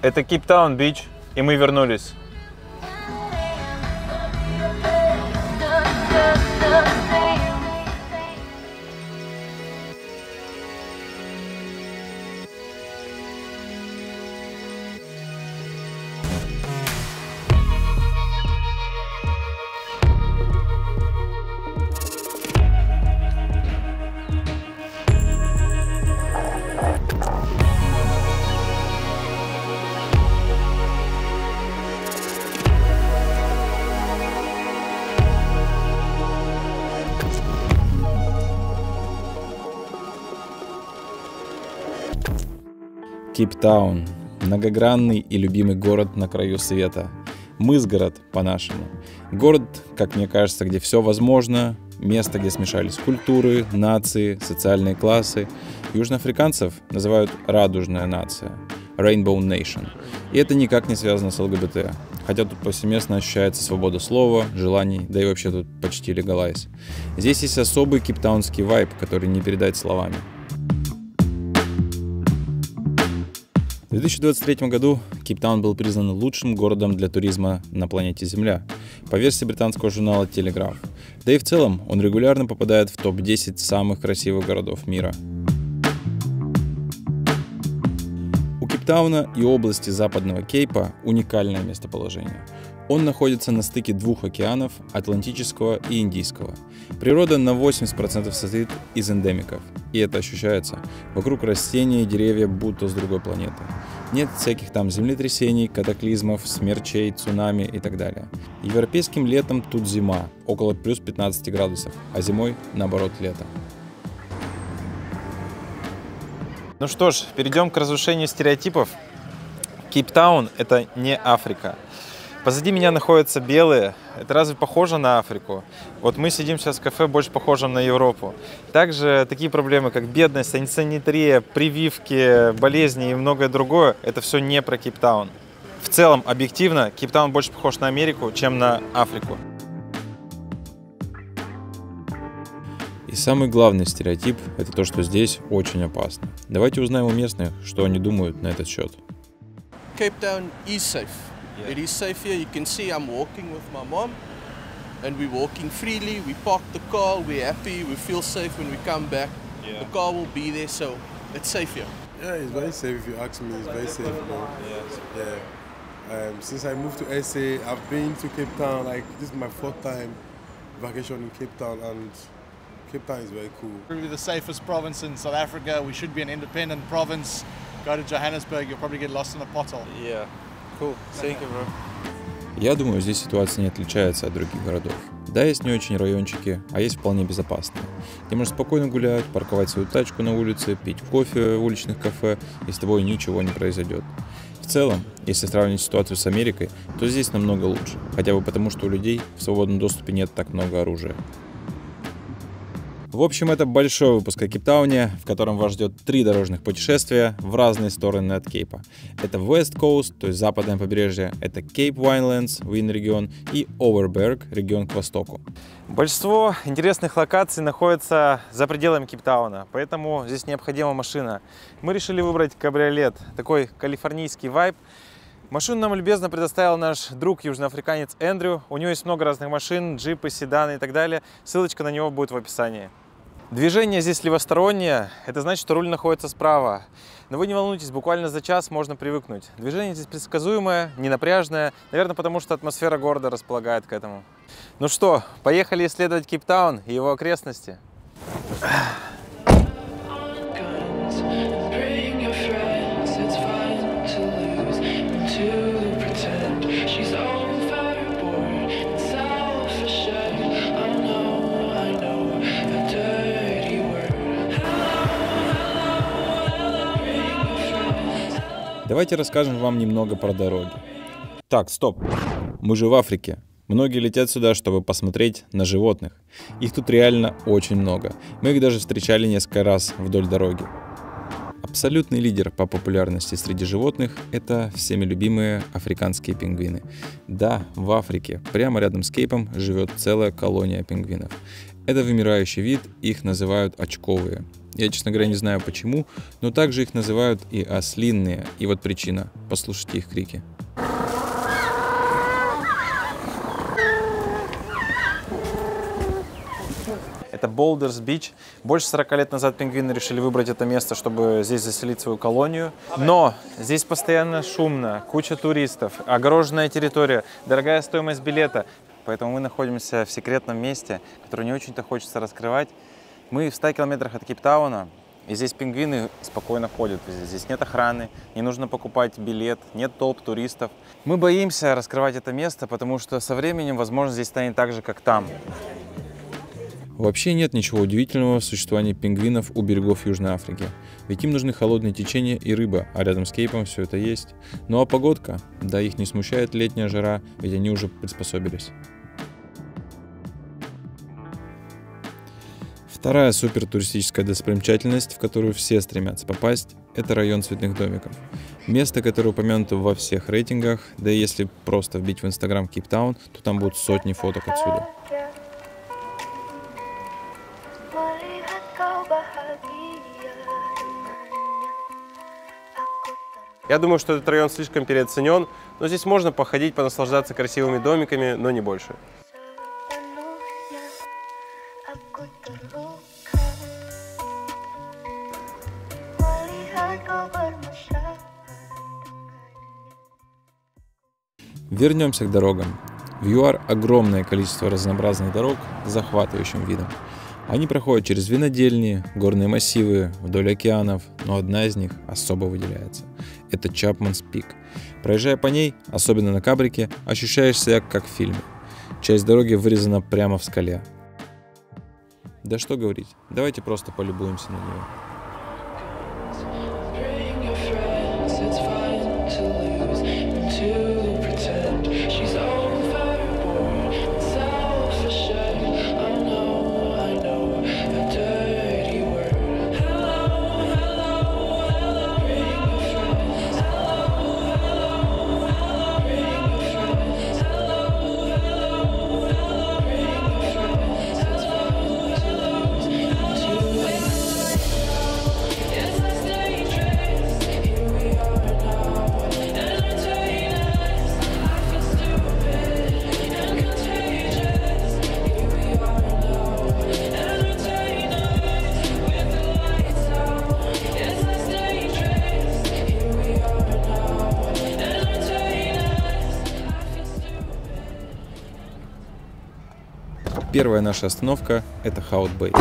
Это Кейптаун-Бич, и мы вернулись. Кейптаун – многогранный и любимый город на краю света. Мыс-город по-нашему. Город, как мне кажется, где все возможно, место, где смешались культуры, нации, социальные классы. Южноафриканцев называют «радужная нация» – Rainbow Nation. И это никак не связано с ЛГБТ. Хотя тут повсеместно ощущается свобода слова, желаний, да и вообще тут почти легалайз. Здесь есть особый кейптаунский вайб, который не передать словами. В 2023 году Кейптаун был признан лучшим городом для туризма на планете Земля по версии британского журнала Telegraph. Да и в целом он регулярно попадает в топ-10 самых красивых городов мира. У Кейптауна и области Западного Кейпа уникальное местоположение. Он находится на стыке двух океанов, Атлантического и Индийского. Природа на 80% состоит из эндемиков, и это ощущается. Вокруг растения и деревья будто с другой планеты. Нет всяких там землетрясений, катаклизмов, смерчей, цунами и так далее. Европейским летом тут зима, около плюс 15 градусов, а зимой, наоборот, лето. Ну что ж, перейдем к разрушению стереотипов. Кейптаун – это не Африка. Позади меня находятся белые. Это разве похоже на Африку? Вот мы сидим сейчас в кафе, больше похожем на Европу. Также такие проблемы, как бедность, антисанитария, прививки, болезни и многое другое, это все не про Кейптаун. В целом, объективно, Кейптаун больше похож на Америку, чем на Африку. И самый главный стереотип – это то, что здесь очень опасно. Давайте узнаем у местных, что они думают на этот счет. Cape Town is safe. Yeah. It is safe here. You can see I'm walking with my mom and we're walking freely. We park the car, we're happy, we feel safe when we come back. Yeah. The car will be there, so it's safe here. Yeah, it's very safe if you ask me. It's very safe, bro. Yeah. Since I moved to SA, I've been to Cape Town. Like, this is my fourth time vacation in Cape Town, and Cape Town is very cool. We're the safest province in South Africa. We should be an independent province. Go to Johannesburg, you'll probably get lost in a pothole. Yeah, cool. Thank you, bro. Я думаю, здесь ситуация не отличается от других городов. Да, есть не очень райончики, а есть вполне безопасные, где можно спокойно гулять, парковать свою тачку на улице, пить кофе в уличных кафе, и с тобой ничего не произойдет. В целом, если сравнить ситуацию с Америкой, то здесь намного лучше, хотя бы потому, что у людей в свободном доступе нет так много оружия. В общем, это большой выпуск о Кейптауне, в котором вас ждет 3 дорожных путешествия в разные стороны от Кейпа. Это West Coast, то есть западное побережье, это Cape Winelands, Вин-регион, и Overberg, регион к востоку. Большинство интересных локаций находится за пределами Кейптауна, поэтому здесь необходима машина. Мы решили выбрать кабриолет, такой калифорнийский вайб. Машину нам любезно предоставил наш друг, южноафриканец Эндрю. У него есть много разных машин, джипы, седаны и так далее. Ссылочка на него будет в описании. Движение здесь левостороннее, это значит, что руль находится справа. Но вы не волнуйтесь, буквально за час можно привыкнуть. Движение здесь предсказуемое, ненапряжное, наверное, потому что атмосфера города располагает к этому. Ну что, поехали исследовать Кейптаун и его окрестности. Давайте расскажем вам немного про дороги. Так, стоп. Мы же в Африке. Многие летят сюда, чтобы посмотреть на животных. Их тут реально очень много. Мы их даже встречали несколько раз вдоль дороги. Абсолютный лидер по популярности среди животных – это всеми любимые африканские пингвины. Да, в Африке, прямо рядом с Кейпом, живет целая колония пингвинов. Это вымирающий вид, их называют очковые. Я, честно говоря, не знаю почему, но также их называют и ослинные. И вот причина. Послушайте их крики. Это Boulders Beach. Больше 40 лет назад пингвины решили выбрать это место, чтобы здесь заселить свою колонию. Но здесь постоянно шумно, куча туристов, огороженная территория, дорогая стоимость билета. Поэтому мы находимся в секретном месте, которое не очень-то хочется раскрывать. Мы в 100 километрах от Кейптауна, и здесь пингвины спокойно ходят. Здесь нет охраны, не нужно покупать билет, нет толп туристов. Мы боимся раскрывать это место, потому что со временем, возможно, здесь станет так же, как там. Вообще нет ничего удивительного в существовании пингвинов у берегов Южной Африки. Ведь им нужны холодные течения и рыба, а рядом с Кейпом все это есть. Ну а погодка? Да, их не смущает летняя жара, ведь они уже приспособились. Вторая супертуристическая достопримечательность, в которую все стремятся попасть, это район цветных домиков. Место, которое упомянуто во всех рейтингах, да и если просто вбить в Инстаграм Кейптаун, то там будут сотни фоток отсюда. Я думаю, что этот район слишком переоценен, но здесь можно походить, понаслаждаться красивыми домиками, но не больше. Вернемся к дорогам. В ЮАР огромное количество разнообразных дорог с захватывающим видом. Они проходят через винодельни, горные массивы, вдоль океанов, но одна из них особо выделяется. Это Чапманс Пик. Проезжая по ней, особенно на кабрике, ощущаешь себя как в фильме. Часть дороги вырезана прямо в скале. Да что говорить, давайте просто полюбуемся на нее. Первая наша остановка – это Хаут-Бэй.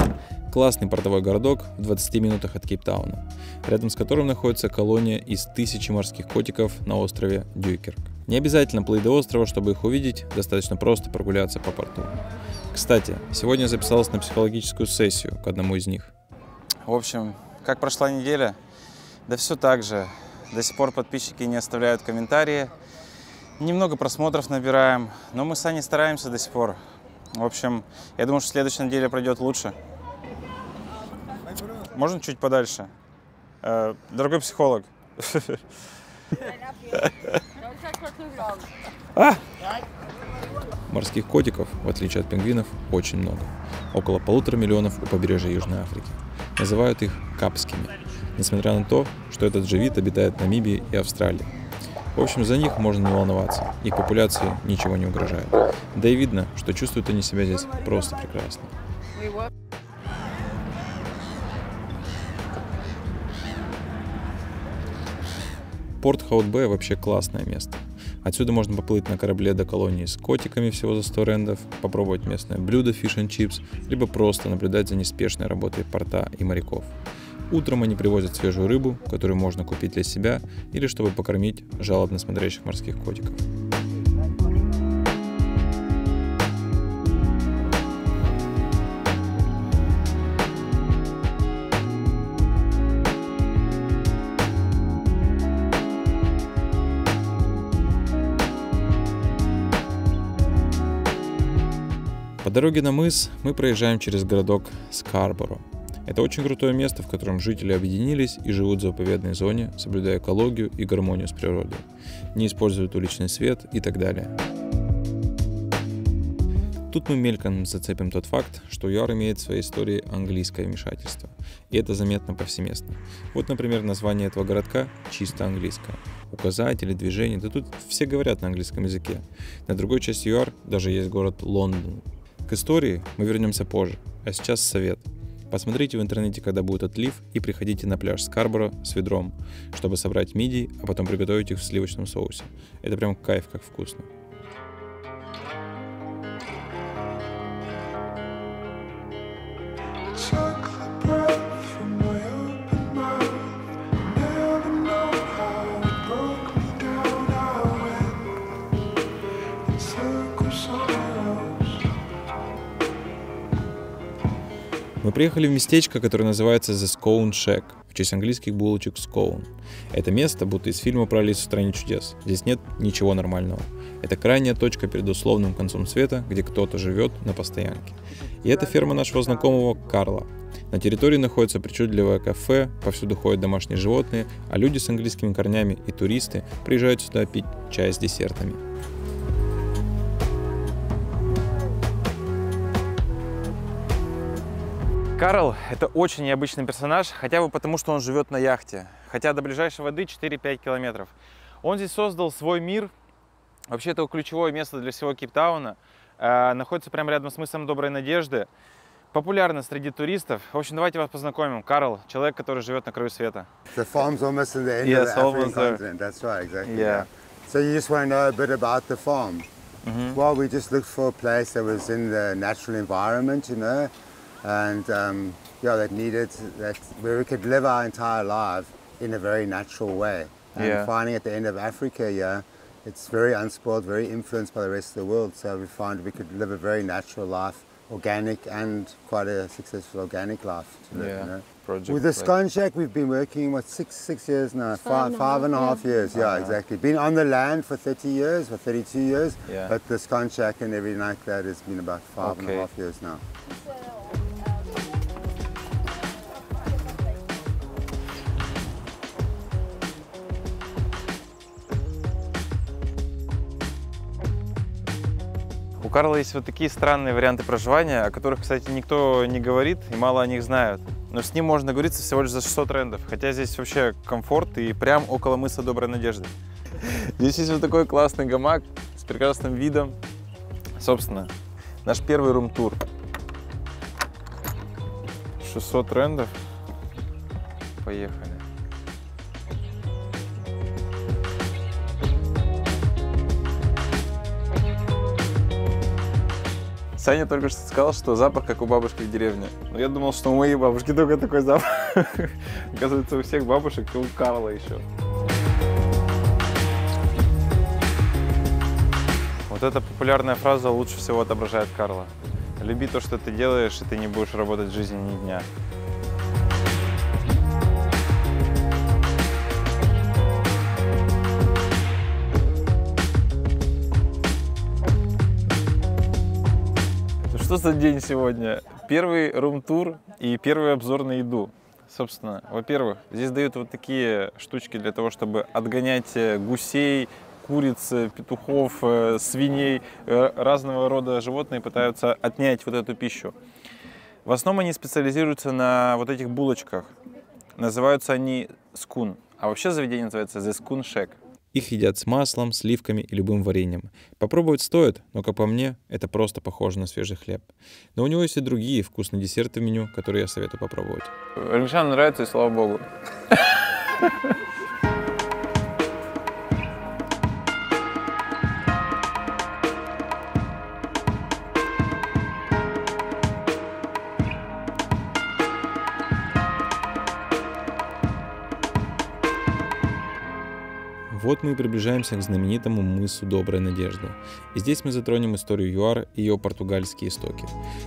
Классный портовой городок в 20 минутах от Кейптауна, рядом с которым находится колония из 1000 морских котиков на острове Дюйкерк. Не обязательно плыть до острова, чтобы их увидеть, достаточно просто прогуляться по порту. Кстати, сегодня я записался на психологическую сессию к одному из них. В общем, как прошла неделя? Да все так же. До сих пор подписчики не оставляют комментарии. Немного просмотров набираем, но мы с Аней стараемся до сих пор. В общем, я думаю, что следующая неделя пройдет лучше. Можно чуть подальше? Дорогой психолог. Морских котиков, в отличие от пингвинов, очень много. Около 1,5 миллиона у побережья Южной Африки. Называют их капскими, несмотря на то, что этот же вид обитает в Намибии и Австралии. В общем, за них можно не волноваться, их популяции ничего не угрожает. Да и видно, что чувствуют они себя здесь просто прекрасно. Порт Хаут-Бэй вообще классное место. Отсюда можно поплыть на корабле до колонии с котиками всего за 100 рендов, попробовать местное блюдо fish and chips, либо просто наблюдать за неспешной работой порта и моряков. Утром они привозят свежую рыбу, которую можно купить для себя или чтобы покормить жалобно смотрящих морских котиков. По дороге на мыс мы проезжаем через городок Скарборо. Это очень крутое место, в котором жители объединились и живут в заповедной зоне, соблюдая экологию и гармонию с природой, не используют уличный свет и так далее. тут мы мельком зацепим тот факт, что ЮАР имеет в своей истории английское вмешательство. И это заметно повсеместно. Вот, например, название этого городка чисто английское. Указатели, движения, да тут все говорят на английском языке. На другой части ЮАР даже есть город Лондон. К истории мы вернемся позже, а сейчас совет. Посмотрите в интернете, когда будет отлив, и приходите на пляж Скарборо с ведром, чтобы собрать мидии, а потом приготовить их в сливочном соусе. Это прям кайф, как вкусно. Мы приехали в местечко, которое называется The Scone Shack, в честь английских булочек Scone. Это место будто из фильма про Алису в стране чудес. Здесь нет ничего нормального. Это крайняя точка перед условным концом света, где кто-то живет на постоянке. И это ферма нашего знакомого Карла. На территории находится причудливое кафе, повсюду ходят домашние животные, а люди с английскими корнями и туристы приезжают сюда пить чай с десертами. Карл – это очень необычный персонаж, хотя бы потому, что он живет на яхте. Хотя до ближайшей воды 4-5 километров. Он здесь создал свой мир. Вообще, это ключевое место для всего Кейптауна. Находится прямо рядом с мысом Доброй Надежды. Популярно среди туристов. В общем, давайте вас познакомим. Карл – человек, который живет на краю света. The farm's almost in the end of the African continent. That's right, exactly. Yeah. So you just want to know a bit about the farm? Well, we just looked for a place that was in the natural environment, you know. And yeah, that needed that where we could live our entire life in a very natural way. And finding at the end of Africa, yeah, it's very unspoiled, very influenced by the rest of the world. So we found we could live a very natural life, organic and quite a successful organic life to live. You know? With the Scone Shack, we've been working what six years now, five and a half years. Yeah, exactly. Been on the land for 30 years, for 32 years. Yeah. But the Scone Shack and everything like that has been about five and a half years now. У Карла есть вот такие странные варианты проживания, о которых, кстати, никто не говорит и мало о них знают. Но с ним можно договориться всего лишь за 600 рендов, хотя здесь вообще комфорт и прям около мыса Доброй Надежды. Здесь есть вот такой классный гамак с прекрасным видом. Собственно, наш первый рум-тур. 600 рендов. Поехали. Саня только что сказал, что запах как у бабушки в деревне. Но я думал, что у моей бабушки только такой запах. Оказывается, у всех бабушек и у Карла еще. Вот эта популярная фраза лучше всего отображает Карла. Люби то, что ты делаешь, и ты не будешь работать в жизни ни дня. Что за день сегодня? Первый рум-тур и первый обзор на еду. Собственно, во-первых, здесь дают вот такие штучки для того, чтобы отгонять гусей, куриц, петухов, свиней, разного рода животные пытаются отнять вот эту пищу. В основном они специализируются на вот этих булочках. Называются они скун. А вообще заведение называется The Scone Shack. Их едят с маслом, сливками и любым вареньем. Попробовать стоит, но, как по мне, это просто похоже на свежий хлеб. Но у него есть и другие вкусные десерты в меню, которые я советую попробовать. Римчанам нравится, и слава богу. Вот мы и приближаемся к знаменитому мысу Доброй Надежды. И здесь мы затронем историю ЮАР и ее португальские истоки.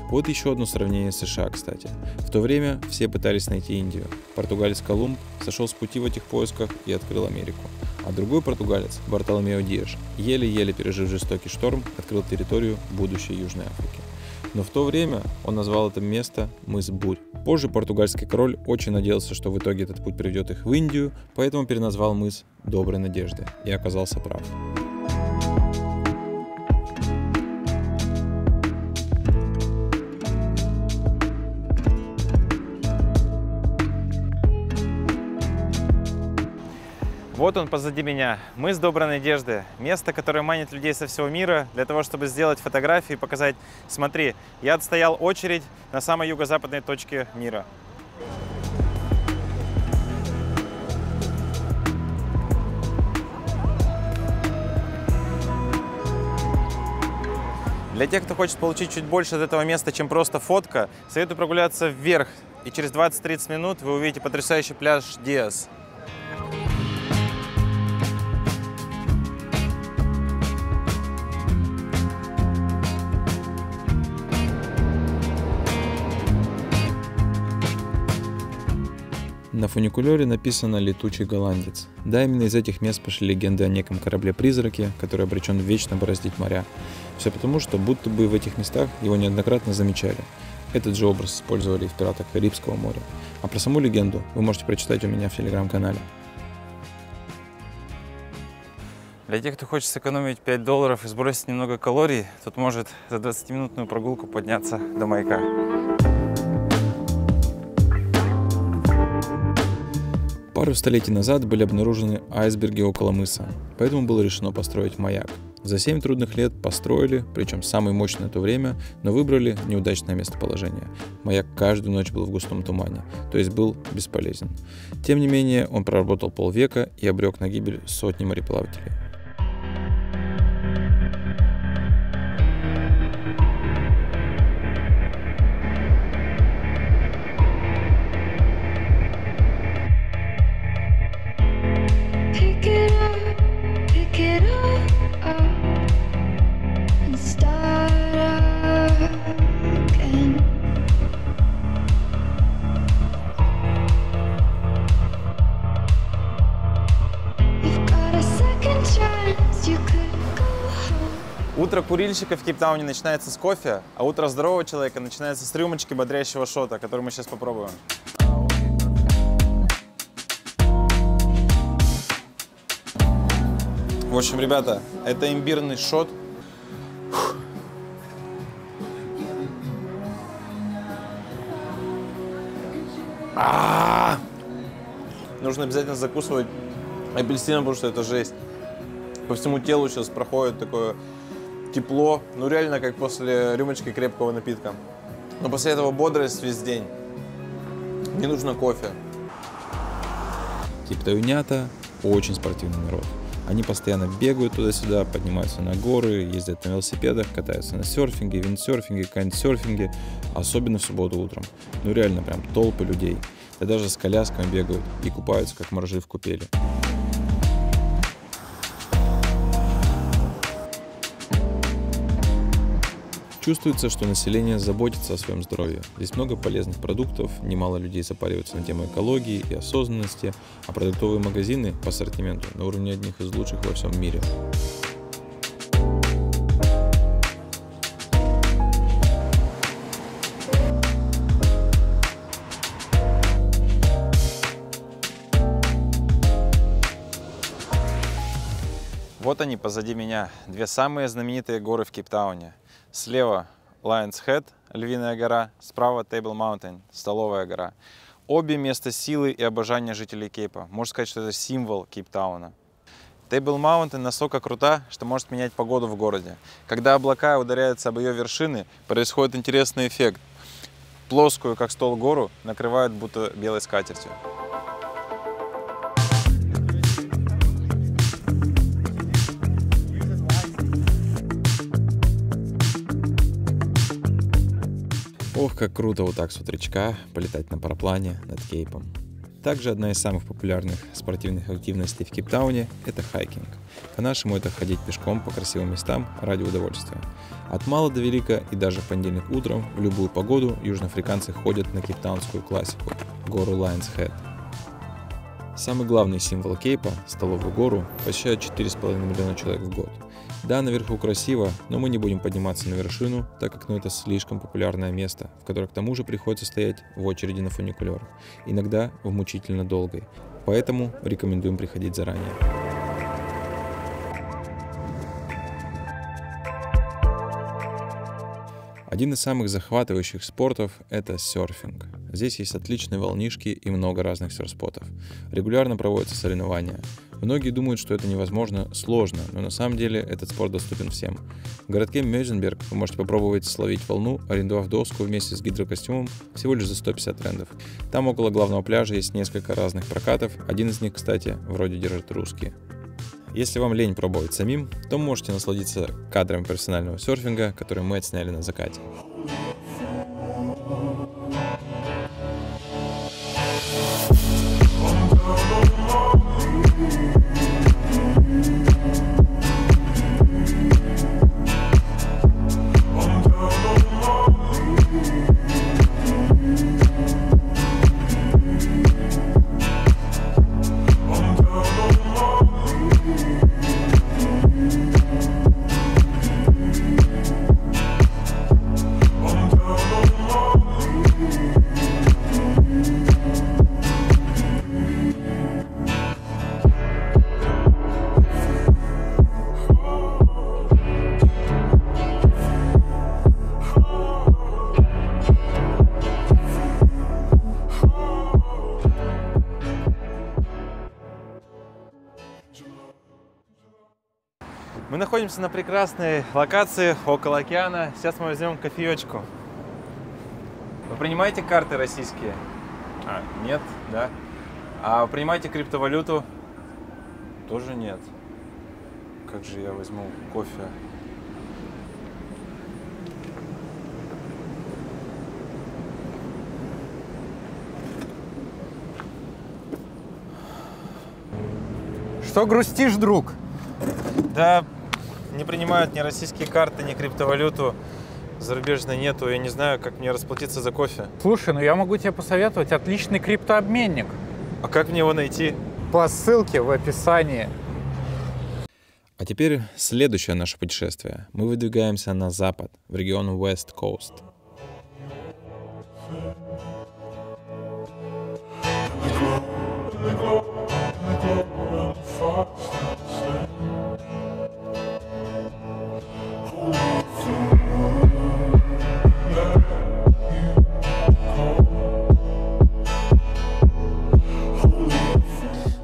Вот еще одно сравнение с США, кстати. В то время все пытались найти Индию. Португалец Колумб сошел с пути в этих поисках и открыл Америку. А другой португалец, Бартоломео Диаш, еле-еле пережив жестокий шторм, открыл территорию будущей Южной Африки. Но в то время он назвал это место мыс Бурь. Позже португальский король очень надеялся, что в итоге этот путь приведет их в Индию, поэтому переназвал мыс Доброй Надежды и оказался прав. Вот он позади меня, мыс Доброй Надежды. Место, которое манит людей со всего мира для того, чтобы сделать фотографии и показать: смотри, я отстоял очередь на самой юго-западной точке мира. Для тех, кто хочет получить чуть больше от этого места, чем просто фотка, советую прогуляться вверх. И через 20-30 минут вы увидите потрясающий пляж Диас. На фуникулере написано «Летучий голландец». Да, именно из этих мест пошли легенды о неком корабле-призраке, который обречен вечно бороздить моря. Все потому, что будто бы в этих местах его неоднократно замечали. Этот же образ использовали и в «Пиратах Карибского моря». А про саму легенду вы можете прочитать у меня в телеграм-канале. Для тех, кто хочет сэкономить $5 и сбросить немного калорий, тут может за 20-минутную прогулку подняться до маяка. Пару столетий назад были обнаружены айсберги около мыса, поэтому было решено построить маяк. За 7 трудных лет построили, причем самый мощный на то время, но выбрали неудачное местоположение. Маяк каждую ночь был в густом тумане, то есть был бесполезен. Тем не менее, он проработал полвека и обрек на гибель сотни мореплавателей. Утро курильщика в Кейптауне начинается с кофе, а утро здорового человека начинается с рюмочки бодрящего шота, который мы сейчас попробуем. В общем, ребята, это имбирный шот. Нужно обязательно закусывать апельсином, потому что это жесть. По всему телу сейчас проходит такое тепло, ну реально как после рюмочки крепкого напитка. Но после этого бодрость весь день. Не нужно кофе. Кейптаунята очень спортивный народ. Они постоянно бегают туда-сюда, поднимаются на горы, ездят на велосипедах, катаются на серфинге, виндсерфинге, кайтсерфинге, особенно в субботу утром. Ну реально прям толпы людей. Да даже с колясками бегают и купаются, как моржи в купели. Чувствуется, что население заботится о своем здоровье. Здесь много полезных продуктов, немало людей запариваются на тему экологии и осознанности, а продуктовые магазины по ассортименту на уровне одних из лучших во всем мире. Вот они позади меня, две самые знаменитые горы в Кейптауне. Слева Lion's Head, Львиная гора, справа Table Mountain, Столовая гора. Обе место силы и обожания жителей Кейпа. Можно сказать, что это символ Кейптауна. Table Mountain настолько крута, что может менять погоду в городе. Когда облака ударяются об ее вершины, происходит интересный эффект. Плоскую, как стол, гору накрывают будто белой скатертью. Ох, как круто вот так с утречка полетать на параплане над Кейпом. Также одна из самых популярных спортивных активностей в Кейптауне – это хайкинг. По-нашему это ходить пешком по красивым местам ради удовольствия. От мала до велика и даже в понедельник утром в любую погоду южноафриканцы ходят на кейптаунскую классику – гору Lion's Head. Самый главный символ Кейпа – Столовую гору – посещают 4,5 миллиона человек в год. Да, наверху красиво, но мы не будем подниматься на вершину, так как это слишком популярное место, в которое к тому же приходится стоять в очереди на фуникулер, иногда в мучительно долгой, поэтому рекомендуем приходить заранее. Один из самых захватывающих спортов – это серфинг. Здесь есть отличные волнишки и много разных серф-спотов. Регулярно проводятся соревнования. Многие думают, что это невозможно, сложно, но на самом деле этот спорт доступен всем. В городке Мёзенберг вы можете попробовать словить волну, арендовав доску вместе с гидрокостюмом всего лишь за 150 рендов. Там около главного пляжа есть несколько разных прокатов, один из них, кстати, вроде держат русские. Если вам лень пробовать самим, то можете насладиться кадрами профессионального серфинга, которые мы отсняли на закате. Мы находимся на прекрасной локации около океана. Сейчас мы возьмем кофеечку. Вы принимаете карты российские? Нет, да? А вы принимаете криптовалюту? Тоже нет. Как же я возьму кофе? Что грустишь, друг? Да, не принимают ни российские карты, ни криптовалюту. Зарубежной нету. Я не знаю, как мне расплатиться за кофе. Слушай, ну я могу тебе посоветовать отличный криптообменник. А как мне его найти? По ссылке в описании. А теперь следующее наше путешествие. Мы выдвигаемся на запад, в регион West Coast.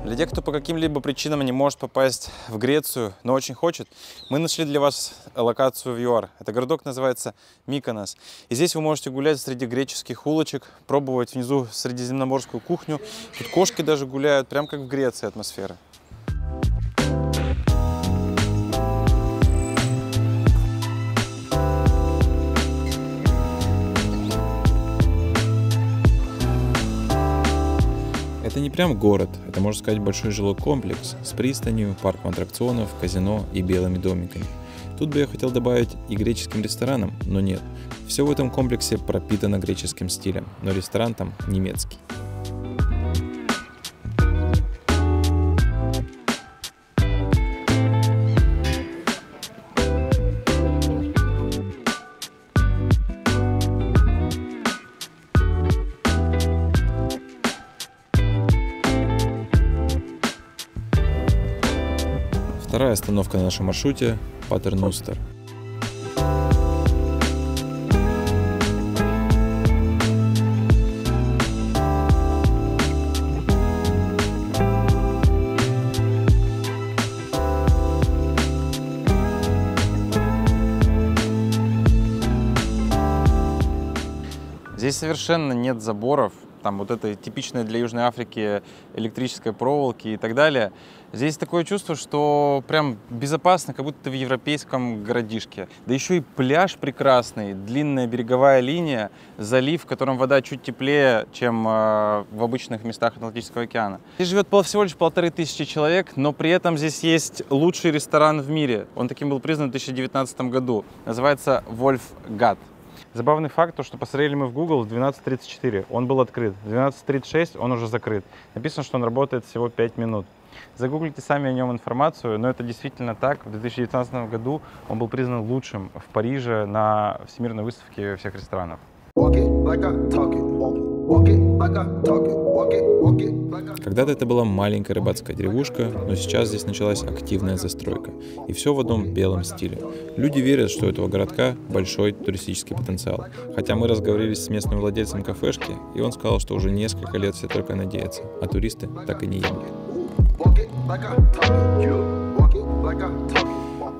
Для тех, кто по каким-либо причинам не может попасть в Грецию, но очень хочет, мы нашли для вас локацию в ЮАР. Это городок называется Миконос. И здесь вы можете гулять среди греческих улочек, пробовать внизу средиземноморскую кухню. Тут кошки даже гуляют, прям как в Греции атмосфера. Это не прям город, это, можно сказать, большой жилой комплекс с пристанью, парком аттракционов, казино и белыми домиками. Тут бы я хотел добавить и греческим ресторанам, но нет. Все в этом комплексе пропитано греческим стилем, но ресторан там немецкий. Вторая остановка на нашем маршруте – Патерностер. Здесь совершенно нет заборов, там вот этой типичной для Южной Африки электрической проволоки и так далее. Здесь такое чувство, что прям безопасно, как будто ты в европейском городишке. Да еще и пляж прекрасный, длинная береговая линия, залив, в котором вода чуть теплее, чем в обычных местах Атлантического океана. Здесь живет всего лишь 1500 человек, но при этом здесь есть лучший ресторан в мире. Он таким был признан в 2019 году. Называется Wolfgat. Забавный факт, то, что посмотрели мы в Google в 12:34, он был открыт. В 12:36 он уже закрыт. Написано, что он работает всего 5 минут. Загуглите сами о нем информацию, но это действительно так. В 2019 году он был признан лучшим в Париже на Всемирной выставке всех ресторанов. Когда-то это была маленькая рыбацкая деревушка, но сейчас здесь началась активная застройка. И все в одном белом стиле. Люди верят, что у этого городка большой туристический потенциал. Хотя мы разговорились с местным владельцем кафешки, и он сказал, что уже несколько лет все только надеются, а туристы так и не едут.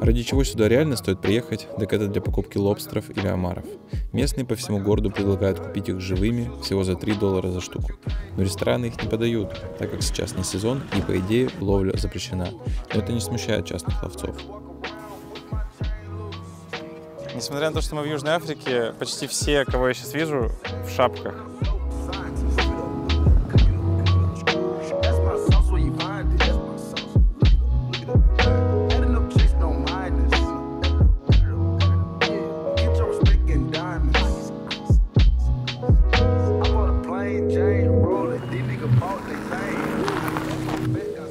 Ради чего сюда реально стоит приехать, так это для покупки лобстеров или омаров. Местные по всему городу предлагают купить их живыми всего за $3 за штуку. Но рестораны их не подают, так как сейчас не сезон и по идее ловля запрещена. Но это не смущает частных ловцов. Несмотря на то, что мы в Южной Африке, почти все, кого я сейчас вижу, в шапках.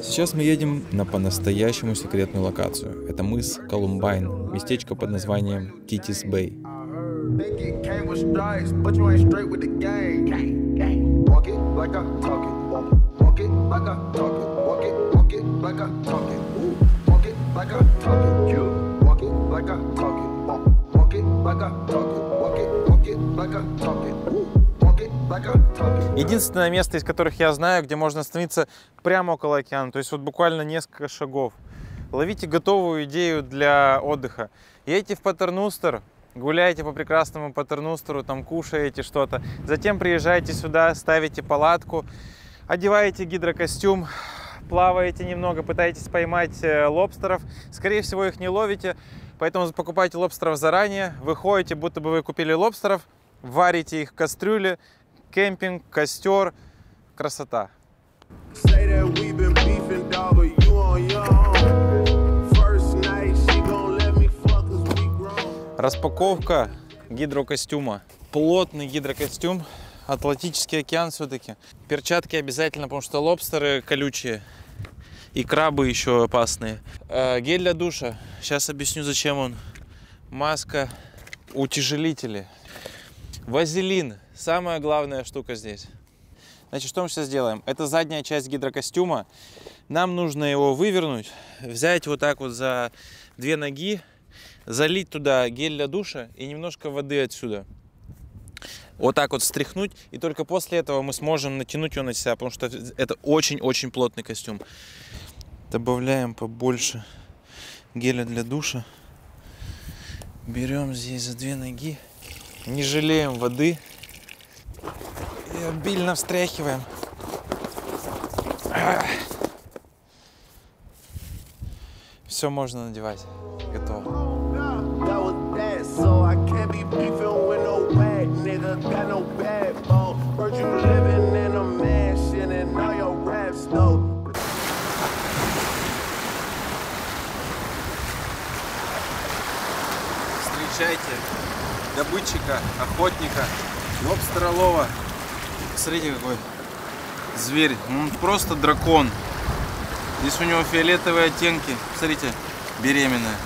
Сейчас мы едем на по-настоящему секретную локацию. Это мыс Колумбайн, местечко под названием Титис Бэй. Единственное место, из которых я знаю, где можно остановиться прямо около океана, то есть вот буквально несколько шагов. Ловите готовую идею для отдыха. Едете в Патерностер, гуляете по прекрасному Патерностеру, там кушаете что-то. Затем приезжаете сюда, ставите палатку, одеваете гидрокостюм, плаваете немного, пытаетесь поймать лобстеров. Скорее всего, их не ловите, поэтому покупайте лобстеров заранее. Выходите, будто бы вы купили лобстеров, варите их в кастрюле. Кемпинг, костер, красота. Распаковка гидрокостюма. Плотный гидрокостюм, Атлантический океан все-таки. Перчатки обязательно, потому что лобстеры колючие и крабы еще опасные. Гель для душа. Сейчас объясню, зачем он. Маска, утяжелители. Вазелин. Самая главная штука здесь. Значит, что мы сейчас делаем? Это задняя часть гидрокостюма. Нам нужно его вывернуть, взять вот так вот за две ноги, залить туда гель для душа и немножко воды отсюда. Вот так вот стряхнуть, и только после этого мы сможем натянуть его на себя, потому что это очень-очень плотный костюм. Добавляем побольше геля для душа. Берем здесь за две ноги. Не жалеем воды и обильно встряхиваем. Все можно надевать. Готово. Встречайте добытчика, охотника, лобстеролова. Смотрите, какой зверь. Он просто дракон. Здесь у него фиолетовые оттенки. Смотрите, беременная.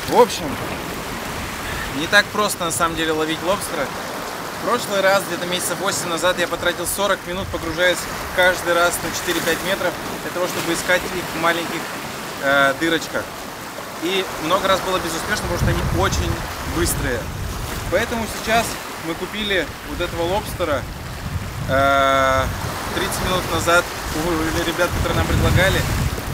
В общем, не так просто на самом деле ловить лобстера. В прошлый раз, где-то месяца 8 назад, я потратил 40 минут, погружаясь каждый раз на 4-5 метров для того, чтобы искать их в маленьких дырочках. И много раз было безуспешно, потому что они очень быстрые. Поэтому сейчас мы купили вот этого лобстера 30 минут назад у ребят, которые нам предлагали.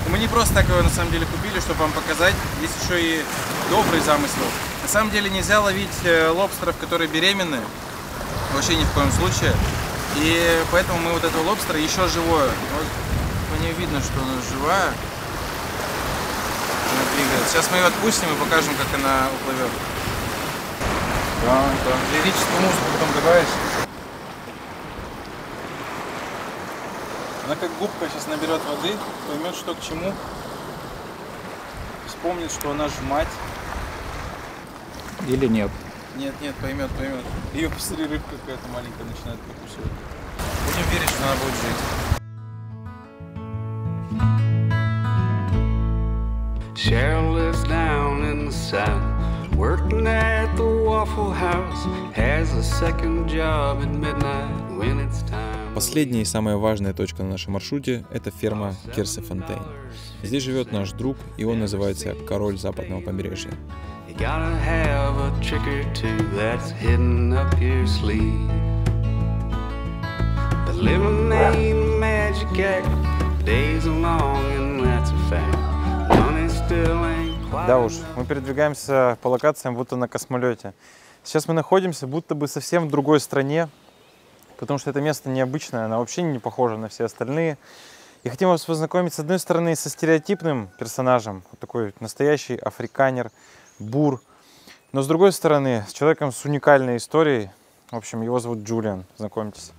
И мы не просто так его на самом деле купили, чтобы вам показать. Есть еще и добрый замысел. На самом деле нельзя ловить лобстеров, которые беременны. Вообще ни в коем случае. И поэтому мы вот этого лобстера еще живое. Вот по ней видно, что она живая. Она двигается. Сейчас мы ее отпустим и покажем, как она уплывет. Да. Лирическую музыку потом добавишь. Она как губка сейчас наберет воды, поймет, что к чему. Вспомнит, что она же мать. Или нет? Нет, поймет. Ее посмотри, рыбка какая-то маленькая начинает покусывать. Будем верить, что она будет жить. Cheryl lives down in the south, working at the Waffle House, has a second job at midnight when it's time. Последняя и самая важная точка на нашем маршруте – это ферма Керсефонтейн. Здесь живет наш друг, и он называется Король Западного побережья. days are long and that's a fact. Money still ain't quite. Да уж, мы передвигаемся по локациям будто на космолете. Сейчас мы находимся будто бы совсем в другой стране, потому что это место необычное, оно вообще не похоже на все остальные. И хотим вас познакомить, с одной стороны, со стереотипным персонажем, вот такой настоящий африканер, бур, но с другой стороны, с человеком с уникальной историей. В общем, его зовут Джулиан, знакомьтесь.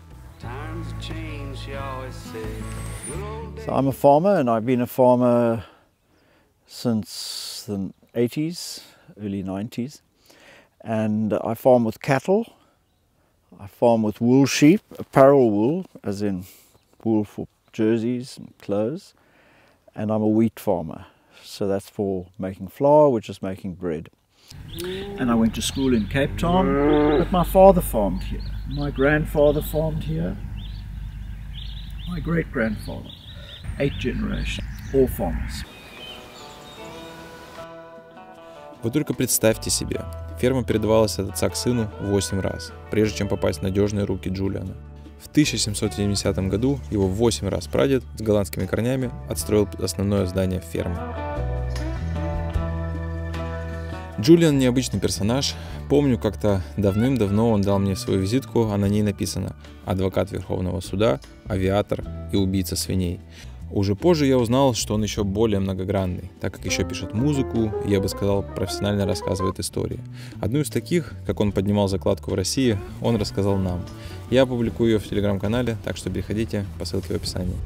So I'm a farmer, and I've been a farmer since the 80s, early 90s. And I farm with cattle, I farm with wool sheep, apparel wool, as in wool for jerseys and clothes. And I'm a wheat farmer, so that's for making flour, which is making bread. And I went to school in Cape Town, but my father farmed here. My grandfather farmed here. My great-grandfather. 8 generations, all farmers. Вы только представьте себе, ферма передавалась от отца к сыну 8 раз, прежде чем попасть в надежные руки Джулиана. В 1770 году его 8 раз прадед с голландскими корнями отстроил основное здание фермы. Джулиан необычный персонаж. Помню, как-то давным-давно он дал мне свою визитку, а на ней написано «Адвокат Верховного суда, авиатор и убийца свиней». Уже позже я узнал, что он еще более многогранный, так как еще пишет музыку, и, я бы сказал, профессионально рассказывает истории. Одну из таких, как он поднимал закладку в России, он рассказал нам. Я опубликую ее в телеграм-канале, так что переходите по ссылке в описании.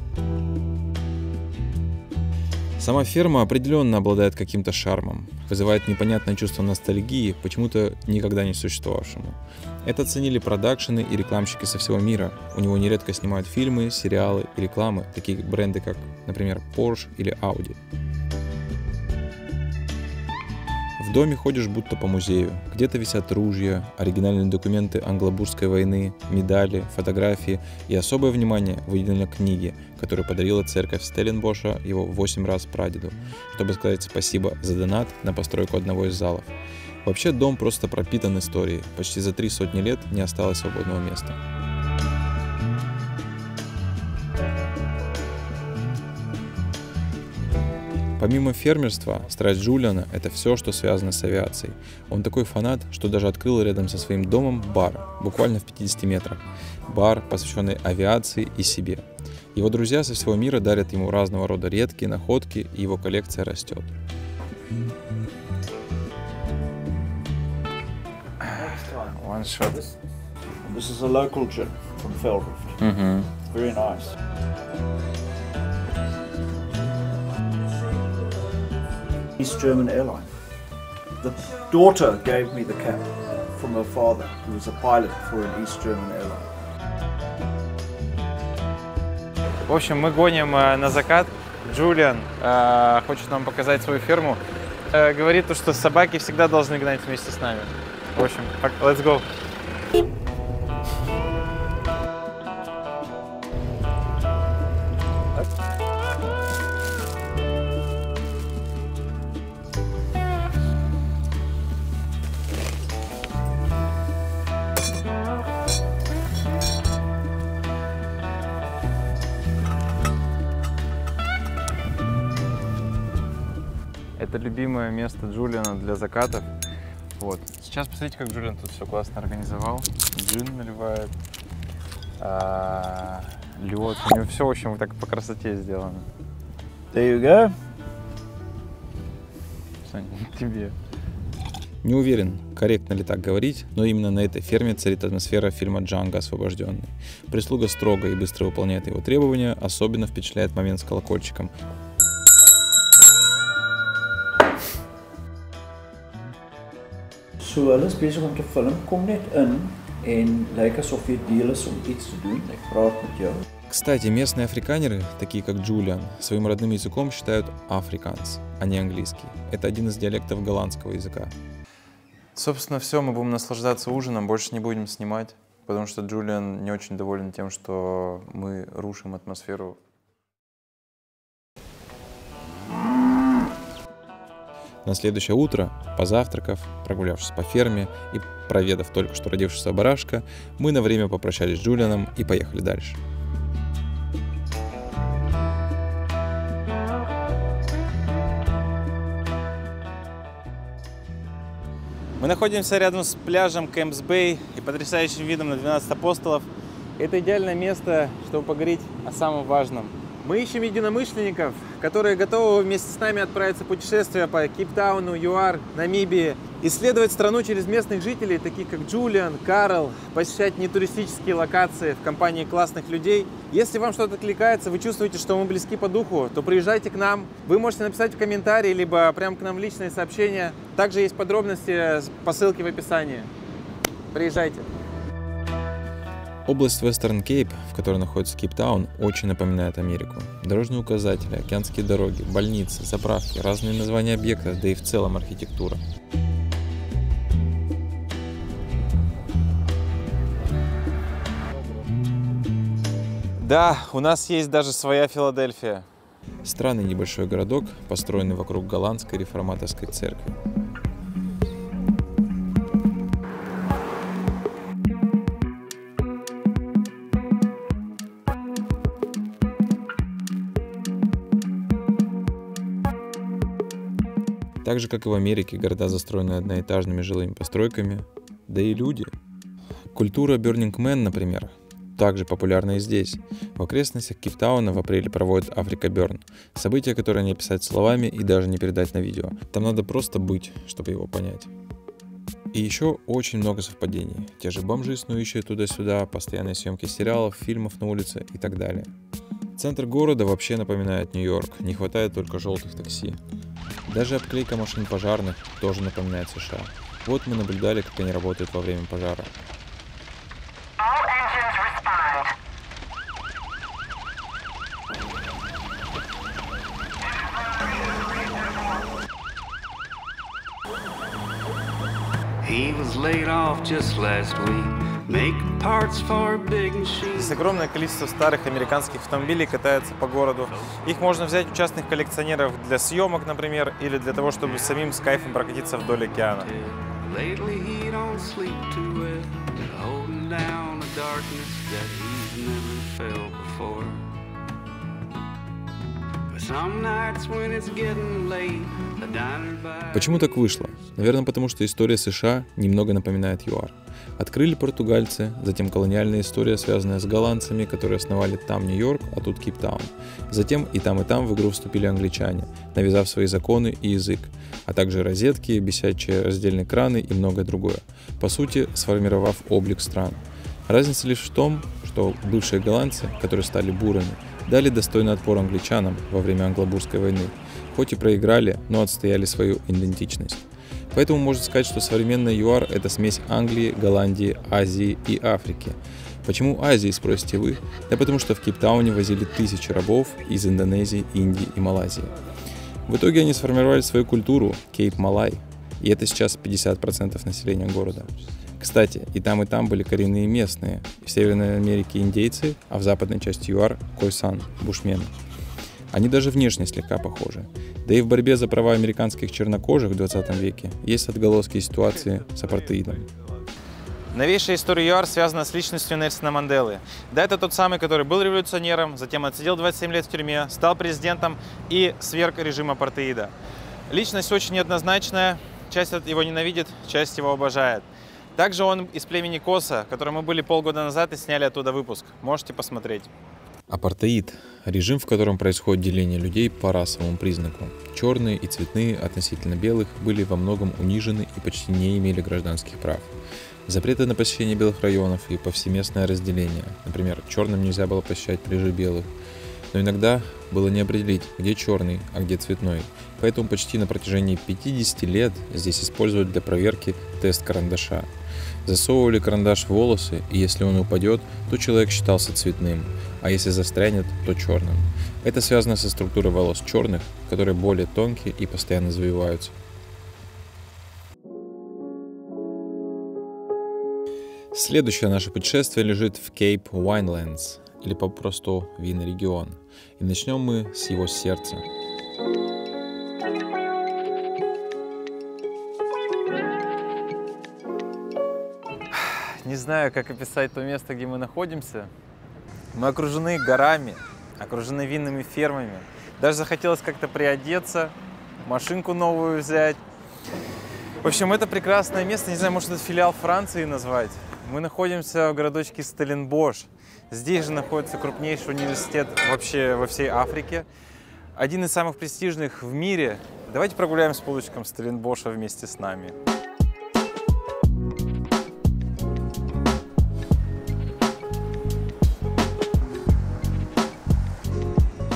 Сама ферма определенно обладает каким-то шармом, вызывает непонятное чувство ностальгии, почему-то никогда не существовавшему. Это ценили продакшены и рекламщики со всего мира. У него нередко снимают фильмы, сериалы и рекламы, такие бренды, как, например, Porsche или Audi. В доме ходишь будто по музею. Где-то висят ружья, оригинальные документы Англобурской войны, медали, фотографии и особое внимание выделено книге, которую подарила церковь Стелленбоша его 8 раз прадеду, чтобы сказать спасибо за донат на постройку одного из залов. Вообще дом просто пропитан историей. Почти за 300 лет не осталось свободного места. Помимо фермерства, страсть Джулиана – это все, что связано с авиацией. Он такой фанат, что даже открыл рядом со своим домом бар, буквально в 50 метрах. Бар, посвященный авиации и себе. Его друзья со всего мира дарят ему разного рода редкие находки, и его коллекция растет. One shot. This is a local gin from Feldrift. Very nice. East German airline. The daughter gave me the cap from her father, who was a pilot for an East German airline. В общем, мы гоним на закат. Джулиан хочет нам показать свою ферму. Говорит, что собаки всегда должны гнать вместе с нами. В общем, let's go. Это любимое место Джулиана для закатов. Вот. Сейчас посмотрите, как Джулиан тут все классно организовал. Джин наливает, лед. У него все, в общем, так по красоте сделано. There you go. Саня, тебе. Не уверен, корректно ли так говорить, но именно на этой ферме царит атмосфера фильма «Джанго освобожденный». Прислуга строго и быстро выполняет его требования, особенно впечатляет момент с колокольчиком. So hulle is besig om te film, kom net in en lyk asof jy deel is om iets te doen. Ek praat met jou. Кстати, местные африканеры, такие как Джулиан, своим родным языком считают африканс, а не английский. Это один из диалектов голландского языка. Собственно, все, мы будем наслаждаться ужином, больше не будем снимать, потому что Джулиан не очень доволен тем, что мы рушим атмосферу. На следующее утро, позавтракав, прогулявшись по ферме и проведав только что родившегося барашка, мы на время попрощались с Джулианом и поехали дальше. Мы находимся рядом с пляжем Кэмпс-Бэй и потрясающим видом на 12 апостолов. Это идеальное место, чтобы поговорить о самом важном. Мы ищем единомышленников, которые готовы вместе с нами отправиться в путешествие по Кейптауну, ЮАР, Намибии, исследовать страну через местных жителей, таких как Джулиан, Карл, посещать нетуристические локации в компании классных людей. Если вам что-то откликается, вы чувствуете, что мы близки по духу, то приезжайте к нам. Вы можете написать в комментарии, либо прямо к нам в личные сообщения. Также есть подробности по ссылке в описании. Приезжайте. Область Вестерн Кейп, в которой находится Кейптаун, очень напоминает Америку. Дорожные указатели, океанские дороги, больницы, заправки, разные названия объектов, да и в целом архитектура. Да, у нас есть даже своя Филадельфия. Странный небольшой городок, построенный вокруг голландской реформаторской церкви. Так же, как и в Америке, города застроены одноэтажными жилыми постройками, да и люди. Культура Burning Man, например, также популярна и здесь. В окрестностях Кейптауна в апреле проводят Africa Burn. Событие, которое не описать словами и даже не передать на видео. Там надо просто быть, чтобы его понять. И еще очень много совпадений. Те же бомжи, снующие туда-сюда, постоянные съемки сериалов, фильмов на улице и так далее. Центр города вообще напоминает Нью-Йорк, не хватает только желтых такси. Даже обклейка машин пожарных тоже напоминает США. Вот мы наблюдали, как они работают во время пожара. He was laid off just last week, making parts for a big machine. Здесь огромное количество старых американских автомобилей катается по городу. Их можно взять у частных коллекционеров для съемок, например, или для того, чтобы самим с кайфом прокатиться вдоль океана. Lately he don't sleep too well, holding down a darkness that he's never felt before. But some nights when it's getting late, the diner by... Почему так вышло? Наверное, потому что история США немного напоминает ЮАР. Открыли португальцы, затем колониальная история, связанная с голландцами, которые основали там Нью-Йорк, а тут Кейптаун. Затем и там в игру вступили англичане, навязав свои законы и язык, а также розетки, бесячие раздельные краны и многое другое, по сути, сформировав облик стран. Разница лишь в том, что бывшие голландцы, которые стали бурами, дали достойный отпор англичанам во время Англобурской войны, хоть и проиграли, но отстояли свою идентичность. Поэтому можно сказать, что современная ЮАР – это смесь Англии, Голландии, Азии и Африки. Почему Азии, спросите вы? Да потому что в Кейптауне возили тысячи рабов из Индонезии, Индии и Малайзии. В итоге они сформировали свою культуру – Кейп-Малай, и это сейчас 50% населения города. Кстати, и там были коренные местные. В Северной Америке индейцы, а в западной части ЮАР – койсан, бушмены. Они даже внешне слегка похожи. Да и в борьбе за права американских чернокожих в 20 веке есть отголоски ситуации с апартеидом. Новейшая история ЮАР связана с личностью Нельсона Манделы. Да, это тот самый, который был революционером, затем отсидел 27 лет в тюрьме, стал президентом и сверг режим апартеида. Личность очень неоднозначная, часть его ненавидит, часть его обожает. Также он из племени Коса, который мы были полгода назад и сняли оттуда выпуск. Можете посмотреть. Апартеид – режим, в котором происходит деление людей по расовому признаку. Черные и цветные относительно белых были во многом унижены и почти не имели гражданских прав. Запреты на посещение белых районов и повсеместное разделение. Например, черным нельзя было посещать пляжи белых. Но иногда было не определить, где черный, а где цветной. Поэтому почти на протяжении 50 лет здесь используют для проверки тест карандаша. Засовывали карандаш в волосы, и если он упадет, то человек считался цветным, а если застрянет, то черным. Это связано со структурой волос черных, которые более тонкие и постоянно завиваются. Следующее наше путешествие лежит в Cape Winelands, или попросту винный регион. И начнем мы с его сердца. Не знаю, как описать то место, где мы находимся. Мы окружены горами, окружены винными фермами. Даже захотелось как-то приодеться, машинку новую взять. В общем, это прекрасное место, не знаю, может, это филиал Франции назвать. Мы находимся в городочке Стелленбош. Здесь же находится крупнейший университет вообще во всей Африке. Один из самых престижных в мире. Давайте прогуляемся по улочкам Стелленбоша вместе с нами.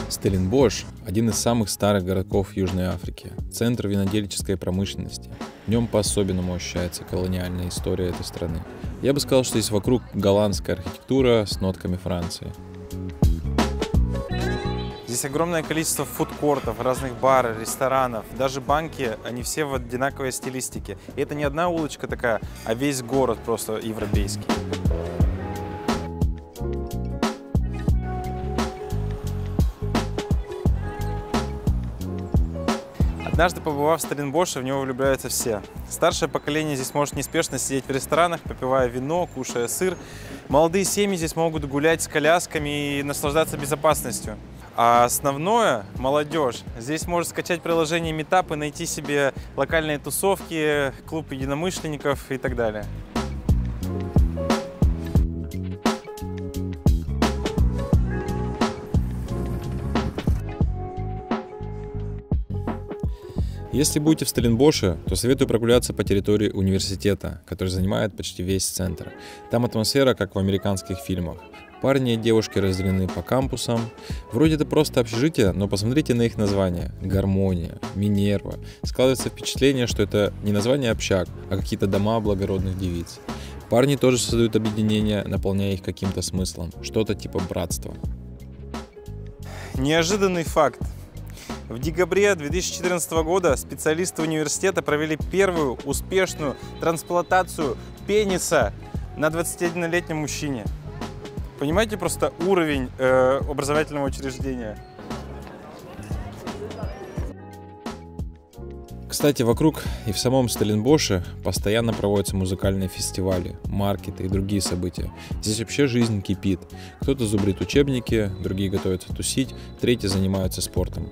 Стелленбош – один из самых старых городков Южной Африки, центр винодельческой промышленности. В нем по-особенному ощущается колониальная история этой страны. Я бы сказал, что здесь вокруг голландская архитектура с нотками Франции. Здесь огромное количество фудкортов, разных баров, ресторанов, даже банки, они все в одинаковой стилистике. И это не одна улочка такая, а весь город просто европейский. Однажды, побывав в Стелленбоше, в него влюбляются все. Старшее поколение здесь может неспешно сидеть в ресторанах, попивая вино, кушая сыр. Молодые семьи здесь могут гулять с колясками и наслаждаться безопасностью. А основное, молодежь, здесь может скачать приложение Meetup и найти себе локальные тусовки, клуб единомышленников и так далее. Если будете в Стелленбоше, то советую прогуляться по территории университета, который занимает почти весь центр. Там атмосфера, как в американских фильмах. Парни и девушки разделены по кампусам. Вроде это просто общежитие, но посмотрите на их названия. Гармония, Минерва. Складывается впечатление, что это не название общак, а какие-то дома благородных девиц. Парни тоже создают объединения, наполняя их каким-то смыслом. Что-то типа братства. Неожиданный факт. В декабре 2014 года специалисты университета провели первую успешную трансплантацию пениса на 21-летнем мужчине. Понимаете просто уровень образовательного учреждения? Кстати, вокруг и в самом Стелленбоше постоянно проводятся музыкальные фестивали, маркеты и другие события. Здесь вообще жизнь кипит. Кто-то зубрит учебники, другие готовятся тусить, третьи занимаются спортом.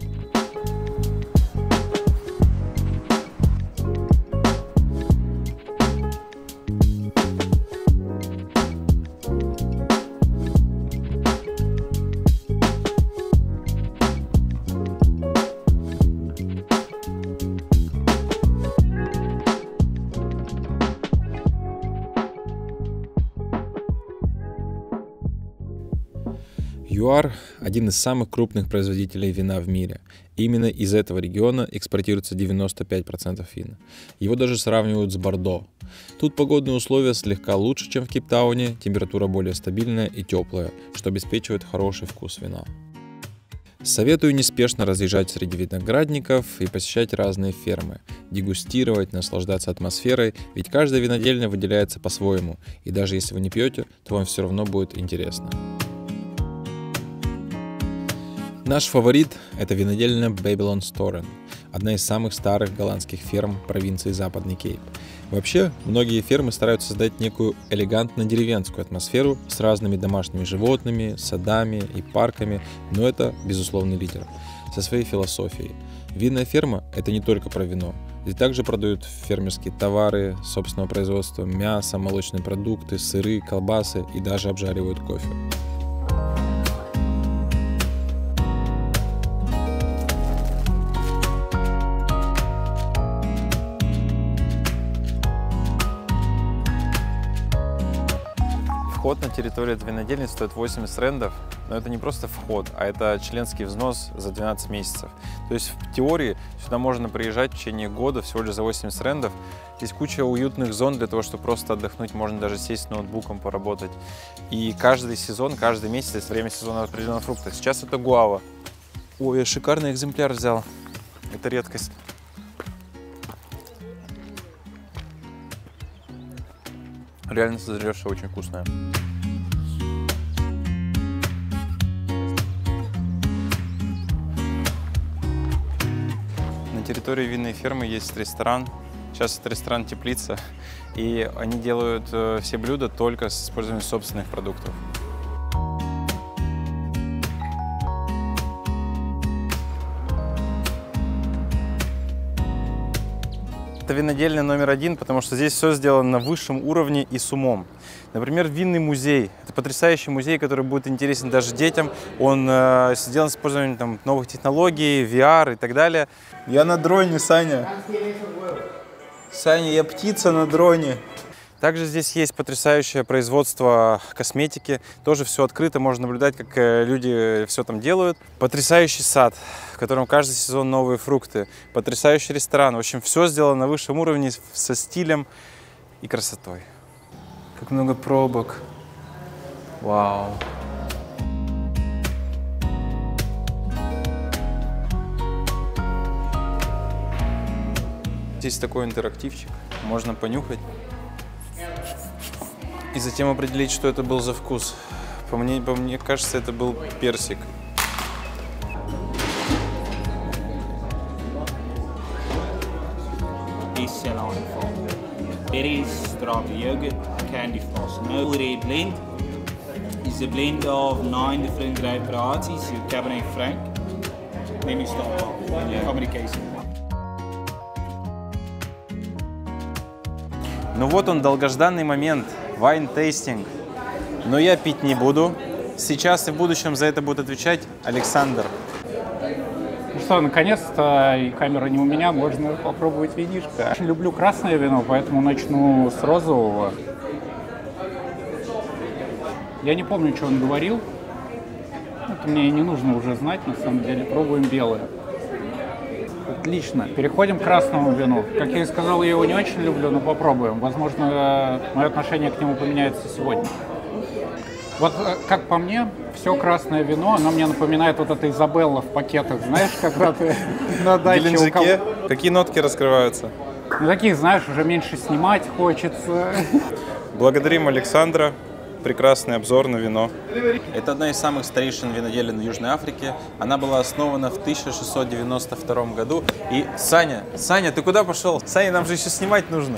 ЮАР – один из самых крупных производителей вина в мире. Именно из этого региона экспортируется 95% вина. Его даже сравнивают с Бордо. Тут погодные условия слегка лучше, чем в Кейптауне, температура более стабильная и теплая, что обеспечивает хороший вкус вина. Советую неспешно разъезжать среди виноградников и посещать разные фермы, дегустировать, наслаждаться атмосферой, ведь каждая винодельня выделяется по-своему, и даже если вы не пьете, то вам все равно будет интересно. Наш фаворит – это винодельня Babylon Storen, одна из самых старых голландских ферм провинции Западный Кейп. Вообще, многие фермы стараются создать некую элегантно-деревенскую атмосферу с разными домашними животными, садами и парками, но это безусловный лидер со своей философией. Винная ферма – это не только про вино. Здесь также продают фермерские товары собственного производства, мясо, молочные продукты, сыры, колбасы и даже обжаривают кофе. Вход на территорию этой винодельни стоит 80 рендов, но это не просто вход, а это членский взнос за 12 месяцев. То есть в теории сюда можно приезжать в течение года всего лишь за 80 рендов. Здесь куча уютных зон для того, чтобы просто отдохнуть, можно даже сесть с ноутбуком, поработать. И каждый сезон, каждый месяц есть время сезона определенного фрукта. Сейчас это гуава. Ой, я шикарный экземпляр взял. Это редкость. Реально созревшая, очень вкусная. На территории винной фермы есть ресторан. Сейчас это ресторан «Теплица». И они делают все блюда только с использованием собственных продуктов. Это винодельня номер 1, потому что здесь все сделано на высшем уровне и с умом. Например, винный музей. Это потрясающий музей, который будет интересен даже детям. Он сделан с использованием новых технологий, VR и так далее. Я на дроне, Саня. Саня, я птица на дроне. Также здесь есть потрясающее производство косметики. Тоже все открыто, можно наблюдать, как люди все там делают. Потрясающий сад, в котором каждый сезон новые фрукты. Потрясающий ресторан. В общем, все сделано на высшем уровне, со стилем и красотой. Как много пробок. Вау. Здесь такой интерактивчик. Можно понюхать. И затем определить, что это был за вкус. По мне кажется, это был персик. Berries, strawberry yogurt, candy floss. An all-ray blend is a blend of 9 different grape varieties. Your Cabernet Franc. Then you start off. Communication. Ну вот он, долгожданный момент. Вайн-тейстинг. Но я пить не буду. Сейчас и в будущем за это будет отвечать Александр. Ну что, наконец-то, и камера не у меня, можно попробовать винишко. Очень люблю красное вино, поэтому начну с розового. Я не помню, что он говорил. Это мне и не нужно уже знать, на самом деле. Пробуем белое. Отлично. Переходим к красному вину. Как я и сказал, я его не очень люблю, но попробуем. Возможно, мое отношение к нему поменяется сегодня. Вот, как по мне, все красное вино, оно мне напоминает вот это Изабелла в пакетах, знаешь, когда ты на даче... В Геленджике какие нотки раскрываются? Ну, таких, знаешь, уже меньше снимать хочется. Благодарим Александра. Прекрасный обзор на вино. Это одна из самых старейшин виноделин в Южной Африке. Она была основана в 1692 году. И Саня, ты куда пошел? Саня, нам же еще снимать нужно.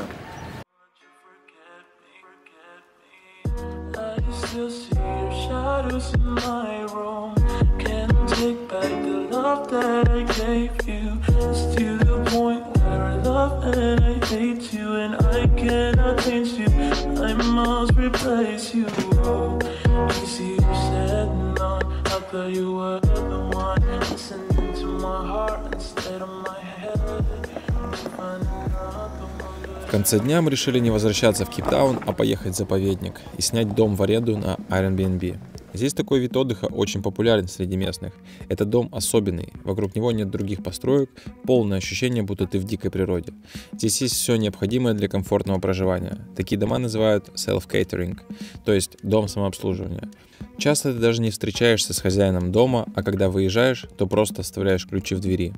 В конце дня мы решили не возвращаться в Кейптаун, а поехать в заповедник и снять дом в аренду на Airbnb. Здесь такой вид отдыха очень популярен среди местных. Этот дом особенный, вокруг него нет других построек, полное ощущение, будто ты в дикой природе. Здесь есть все необходимое для комфортного проживания. Такие дома называют self-catering, то есть дом самообслуживания. Часто ты даже не встречаешься с хозяином дома, а когда выезжаешь, то просто оставляешь ключи в двери.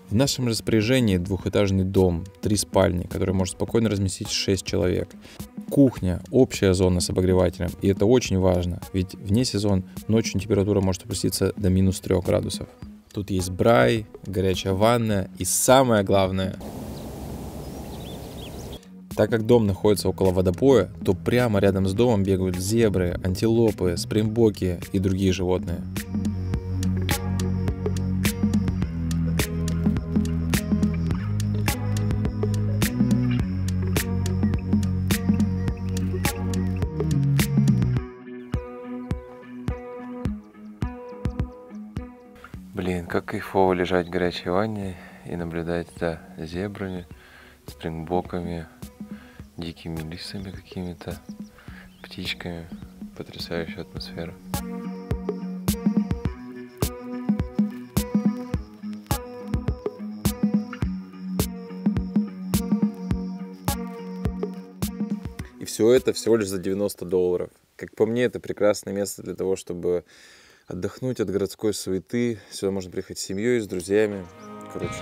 В нашем распоряжении двухэтажный дом, 3 спальни, который может спокойно разместить 6 человек. Кухня, общая зона с обогревателем, и это очень важно, ведь вне сезон ночью температура может опуститься до минус 3 градусов. Тут есть брай, горячая ванная и самое главное. Так как дом находится около водопоя, то прямо рядом с домом бегают зебры, антилопы, спрингбоки и другие животные. Блин, как кайфово лежать в горячей ванне и наблюдать за зебрами, спрингбоками, дикими лисами какими-то, птичками. Потрясающая атмосфера. И все это всего лишь за $90. Как по мне, это прекрасное место для того, чтобы отдохнуть от городской суеты. Сюда можно приехать с семьей, с друзьями. Короче,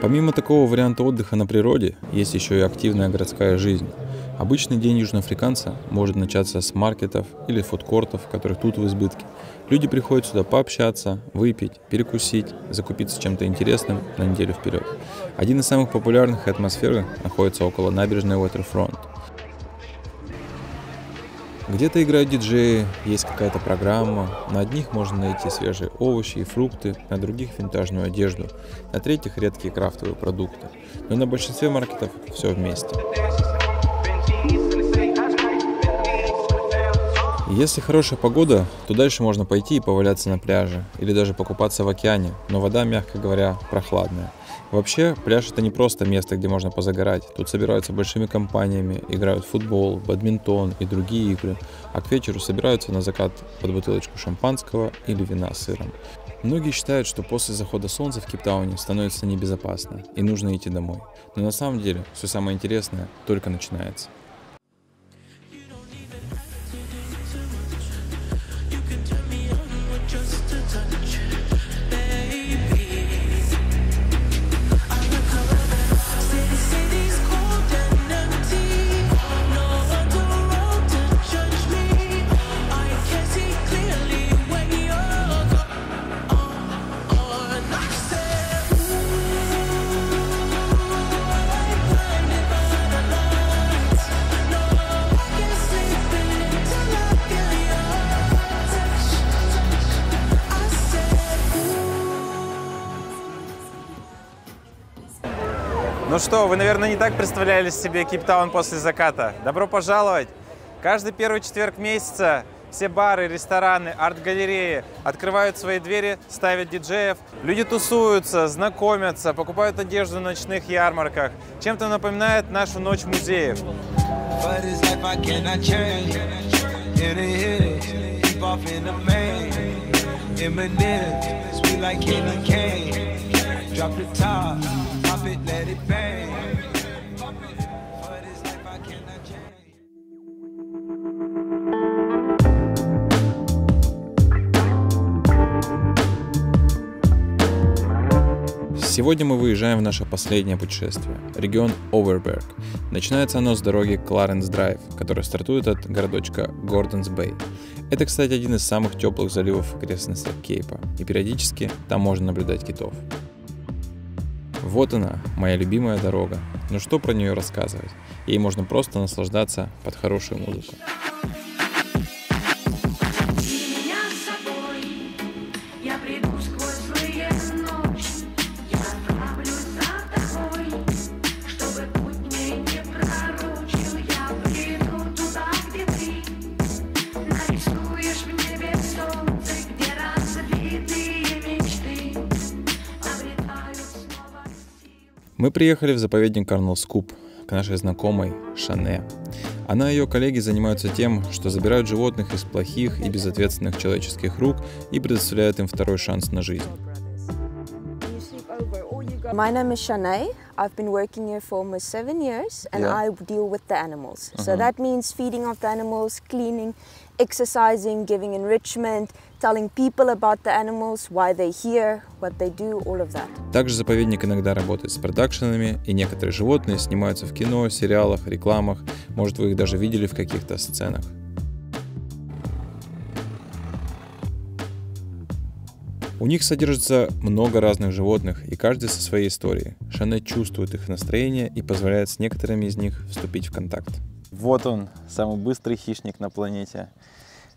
Помимо такого варианта отдыха на природе, есть еще и активная городская жизнь. Обычный день южноафриканца может начаться с маркетов или фудкортов, которых тут в избытке. Люди приходят сюда пообщаться, выпить, перекусить, закупиться чем-то интересным на неделю вперед. Один из самых популярных и атмосферных находится около набережной Waterfront. Где-то играют диджеи, есть какая-то программа, на одних можно найти свежие овощи и фрукты, на других винтажную одежду, на третьих редкие крафтовые продукты. Но на большинстве маркетов все вместе. Если хорошая погода, то дальше можно пойти и поваляться на пляже, или даже покупаться в океане, но вода, мягко говоря, прохладная. Вообще, пляж — это не просто место, где можно позагорать. Тут собираются большими компаниями, играют в футбол, бадминтон и другие игры, а к вечеру собираются на закат под бутылочку шампанского или вина с сыром. Многие считают, что после захода солнца в Кейптауне становится небезопасно и нужно идти домой. Но на самом деле все самое интересное только начинается. Ну что, вы, наверное, не так представляли себе Кейптаун после заката. Добро пожаловать! Каждый первый четверг месяца все бары, рестораны, арт-галереи открывают свои двери, ставят диджеев. Люди тусуются, знакомятся, покупают одежду на ночных ярмарках. Чем-то напоминает нашу ночь музеев. Сегодня мы выезжаем в наше последнее путешествие – регион Оверберг. Начинается оно с дороги Кларенс-Драйв, которая стартует от городочка Гордонс-Бэй. Это, кстати, один из самых теплых заливов в окрестностях Кейпа, и периодически там можно наблюдать китов. Вот она, моя любимая дорога. Но что про нее рассказывать? Ей можно просто наслаждаться под хорошую музыку. Мы приехали в заповедник Карнелл-Скуп к нашей знакомой Шане. Она и ее коллеги занимаются тем, что забирают животных из плохих и безответственных человеческих рук и предоставляют им второй шанс на жизнь. My name is Shanae. I've been working here for almost 7 years and I deal with the animals. So that means feeding of the animals, cleaning, exercising, giving enrichment, telling people about the animals, why they're here, what they do, all of that. Также заповедник иногда работает с продакшенами, и некоторые животные снимаются в кино, сериалах, рекламах. Может, вы их даже видели в каких-то сценах. У них содержится много разных животных, и каждый со своей историей. Шане чувствует их настроение и позволяет с некоторыми из них вступить в контакт. Вот он, самый быстрый хищник на планете.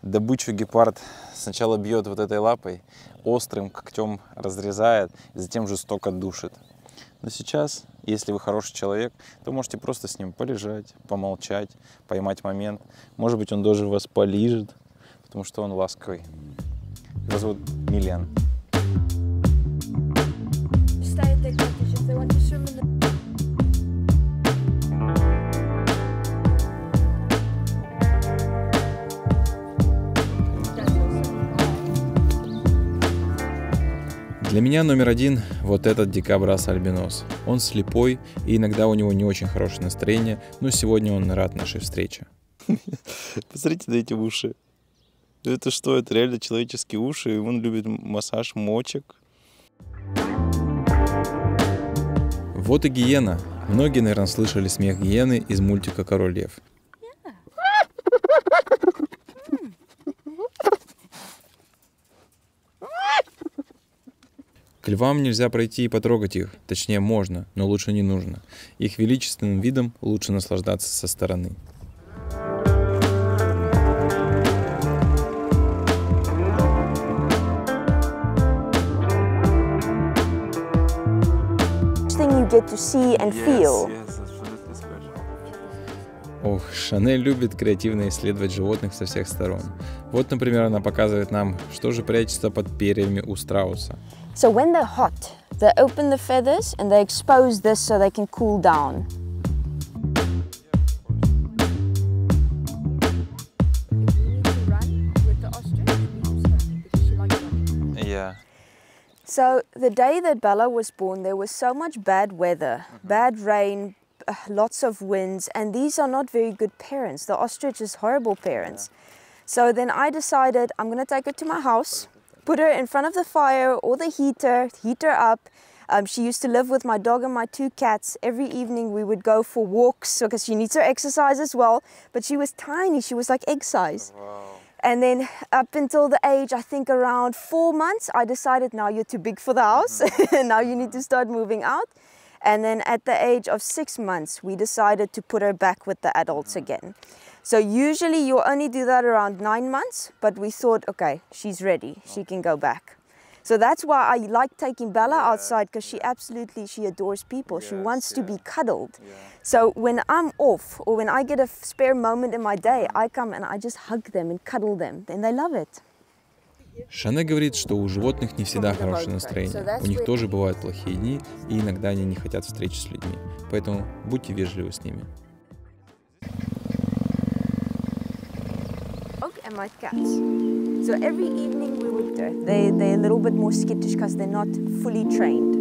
Добычу гепард сначала бьет вот этой лапой, острым когтем разрезает, и затем жестоко душит. Но сейчас, если вы хороший человек, то можете просто с ним полежать, помолчать, поймать момент. Может быть, он даже вас полижет, потому что он ласковый. Его зовут Милен. Для меня номер один вот этот дикобраз альбинос. Он слепой, и иногда у него не очень хорошее настроение, но сегодня он рад нашей встрече. Посмотрите на эти уши. Это что? Это реально человеческие уши, и он любит массаж мочек. Вот и гиена. Многие, наверное, слышали смех гиены из мультика «Король лев». К львам нельзя пройти и потрогать их, точнее можно, но лучше не нужно. Их величественным видом лучше наслаждаться со стороны. Get to see and feel. Ох, Шанель любит креативно исследовать животных со всех сторон. Вот, например, она показывает нам, что же прячется под перьями у страуса. So when they're hot, they open the feathers and they expose this so they can cool down. Yeah. So the day that Bella was born, there was so much bad weather, bad rain, lots of winds, and these are not very good parents. The ostrich is horrible parents. So then I decided I'm going to take her to my house, put her in front of the fire or the heater, heat her up. She used to live with my dog and my 2 cats. Every evening we would go for walks because she needs her exercise as well. But she was tiny, she was like egg size. Wow. And then up until the age, I think around 4 months, I decided now you're too big for the house. Now you need to start moving out. And then at the age of 6 months, we decided to put her back with the adults again. So usually you only do that around 9 months, but we thought, okay, she's ready, she can go back. So that's why I like taking Bella outside, because she adores people. She wants to be cuddled. So when I'm off or when I get a spare moment in my day, I come and I just hug them and cuddle them, and they love it. Шане говорит, что у животных не всегда хорошее настроение. У них тоже бывают плохие дни, и иногда они не хотят встречи с людьми. Поэтому будьте вежливы с ними. And my cats. So every evening we would do. They're a little bit more skittish because they're not fully trained.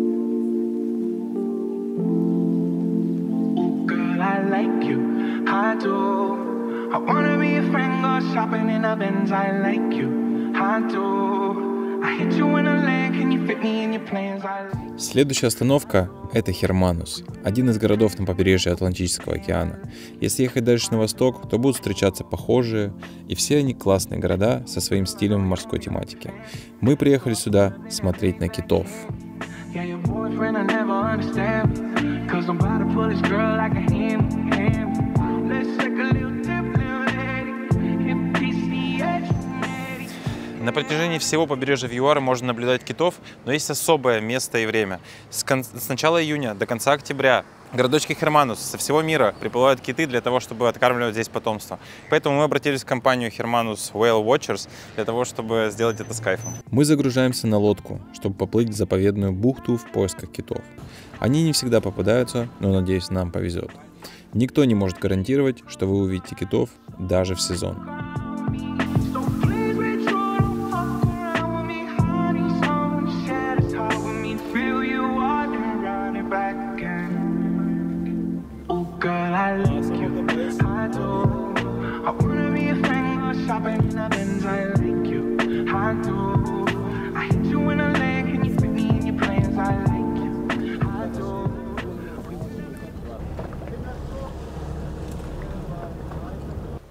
Girl, I like you, I do. I wanna be a friend, go shopping in a Benz. I like you, I do. I hit you in a leg, can you fit me in your plans? Следующая остановка – это Херманус, один из городов на побережье Атлантического океана. Если ехать дальше на восток, то будут встречаться похожие, и все они классные города со своим стилем в морской тематике. Мы приехали сюда смотреть на китов. На протяжении всего побережья Вьюара можно наблюдать китов, но есть особое место и время. С начала июня до конца октября в городочке Херманус со всего мира приплывают киты для того, чтобы откармливать здесь потомство. Поэтому мы обратились в компанию Hermanus Whale Watchers для того, чтобы сделать это с кайфом. Мы загружаемся на лодку, чтобы поплыть в заповедную бухту в поисках китов. Они не всегда попадаются, но, надеюсь, нам повезет. Никто не может гарантировать, что вы увидите китов даже в сезон. I like you, I do. I wanna be a friend, go shopping in a Benz. I like you, I do. I hit you in a leg, can you fit me in your plans? I like you, I do.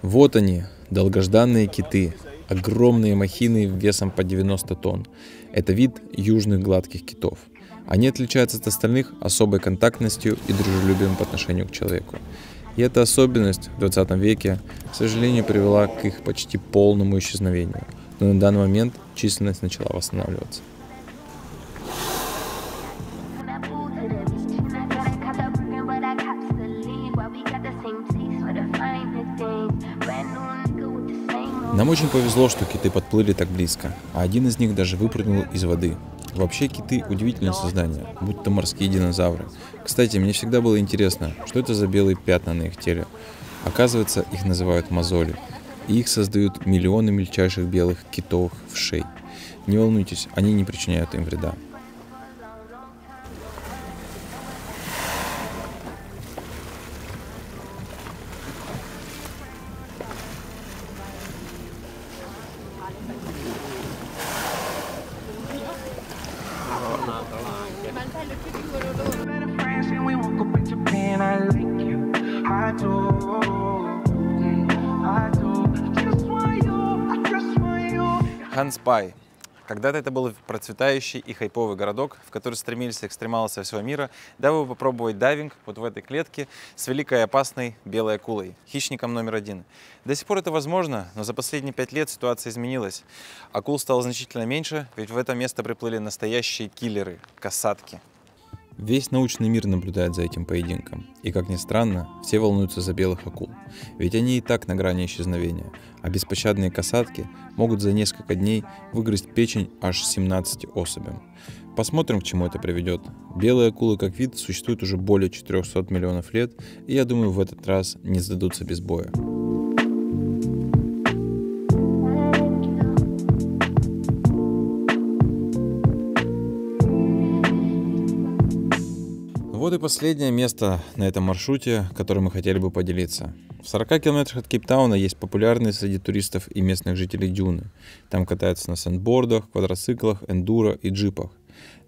Вот они, долгожданные киты. Огромные махины весом по 90 тонн. Это вид южных гладких китов. Они отличаются от остальных особой контактностью и дружелюбием по отношению к человеку. И эта особенность в 20 веке, к сожалению, привела к их почти полному исчезновению. Но на данный момент численность начала восстанавливаться. Нам очень повезло, что киты подплыли так близко, а один из них даже выпрыгнул из воды. Вообще киты – удивительное создание, будто морские динозавры. Кстати, мне всегда было интересно, что это за белые пятна на их теле. Оказывается, их называют мозоли, и их создают миллионы мельчайших белых китовых вшей. Не волнуйтесь, они не причиняют им вреда. We Ханспай. Когда-то это был процветающий и хайповый городок, в который стремились экстремалы со всего мира, дабы попробовать дайвинг вот в этой клетке с великой и опасной белой акулой, хищником номер 1. До сих пор это возможно, но за последние 5 лет ситуация изменилась. Акул стало значительно меньше, ведь в это место приплыли настоящие киллеры – касатки. Весь научный мир наблюдает за этим поединком. И, как ни странно, все волнуются за белых акул. Ведь они и так на грани исчезновения. А беспощадные касатки могут за несколько дней выгрызть печень аж 17 особям. Посмотрим, к чему это приведет. Белые акулы как вид существуют уже более 400 миллионов лет, и я думаю, в этот раз не сдадутся без боя. Вот и последнее место на этом маршруте, которым мы хотели бы поделиться. В 40 километрах от Кейптауна есть популярные среди туристов и местных жителей дюны. Там катаются на сэндбордах, квадроциклах, эндуро и джипах.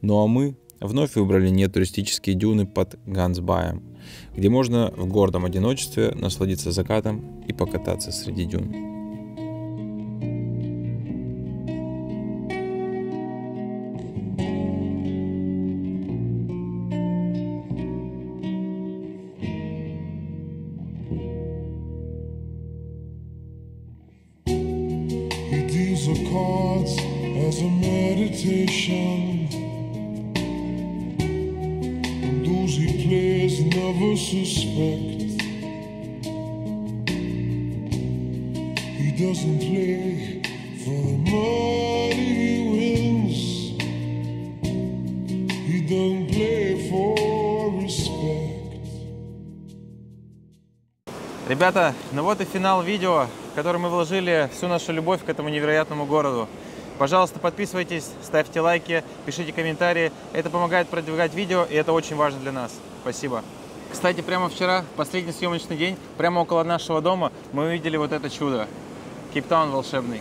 Ну а мы вновь выбрали нетуристические дюны под Ганцбайем, где можно в гордом одиночестве насладиться закатом и покататься среди дюн. The cards as a meditation, and those he plays never suspect. He doesn't play for the money he wins. He doesn't play for respect. Ребята, ну вот и финал видео, в который мы вложили всю нашу любовь к этому невероятному городу. Пожалуйста, подписывайтесь, ставьте лайки, пишите комментарии. Это помогает продвигать видео, и это очень важно для нас. Спасибо. Кстати, прямо вчера, последний съемочный день, прямо около нашего дома, мы увидели вот это чудо. Кейптаун волшебный.